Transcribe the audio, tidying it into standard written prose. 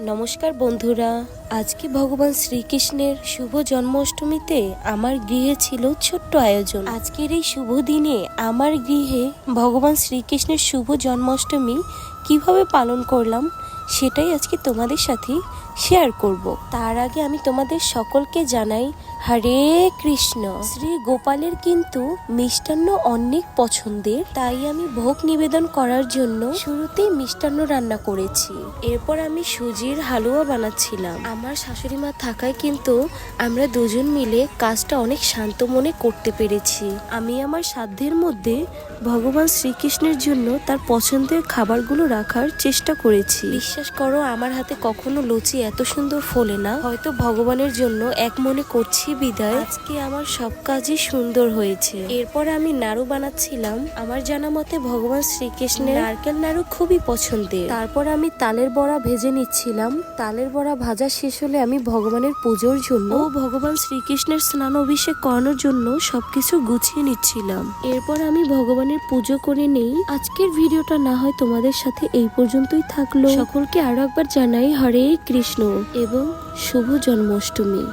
নমস্কার বন্ধুরা, আজকে ভগবান শ্রীকৃষ্ণের শুভ জন্মাষ্টমীতে আমার গৃহে ছিল ছোট্ট আয়োজন। আজকের এই শুভ দিনে আমার গৃহে ভগবান শ্রীকৃষ্ণের শুভ জন্মাষ্টমী কিভাবে পালন করলাম সেটাই আজকে তোমাদের সাথে শেয়ার করব। তার আগে আমি তোমাদের সকলকে জানাই হরে কৃষ্ণ। শ্রী গোপালের কিন্তু মিষ্টান্ন অনেক পছন্দের, তাই আমি ভোগ নিবেদন করার জন্য শুরুতেই মিষ্টান্ন রান্না করেছি। এরপর আমি সুজির হালুয়া বানাচ্ছিলাম। আমার শাশুড়ি মা থাকায় কিন্তু আমরা দুজন মিলে কাজটা অনেক শান্ত মনে করতে পেরেছি। আমি আমার সাধ্যের মধ্যে ভগবান শ্রীকৃষ্ণের জন্য তার পছন্দের খাবারগুলো রাখার চেষ্টা করেছি। বিশ্বাস করো, আমার হাতে কখনো লুচি এত সুন্দর ফোলে না। হয়তো ভগবানের জন্য এক মনে করছি বিদায় আজকে আমার সব কাজই সুন্দর হয়েছে। এরপর আমি নাড়ু বানাচ্ছিলাম। আমার জানা মতে ভগবান শ্রীকৃষ্ণের নারকেল নাড়ু খুবই পছন্দের। তারপর আমি তালের বড়া ভেজে নিচ্ছিলাম। তালের বড়া ভাজা শেষ হলে আমি ভগবানের পুজোর জন্য ও ভগবান শ্রীকৃষ্ণের স্নান অভিষেক করানোর জন্য সবকিছু গুছিয়ে নিচ্ছিলাম। এরপর আমি ভগবানের পুজো করে নেই। আজকের ভিডিওটা না হয় তোমাদের সাথে এই পর্যন্তই থাকলো। সকলকে আরো একবার জানাই হরে কৃষ্ণ এবং শুভ জন্মাষ্টমী।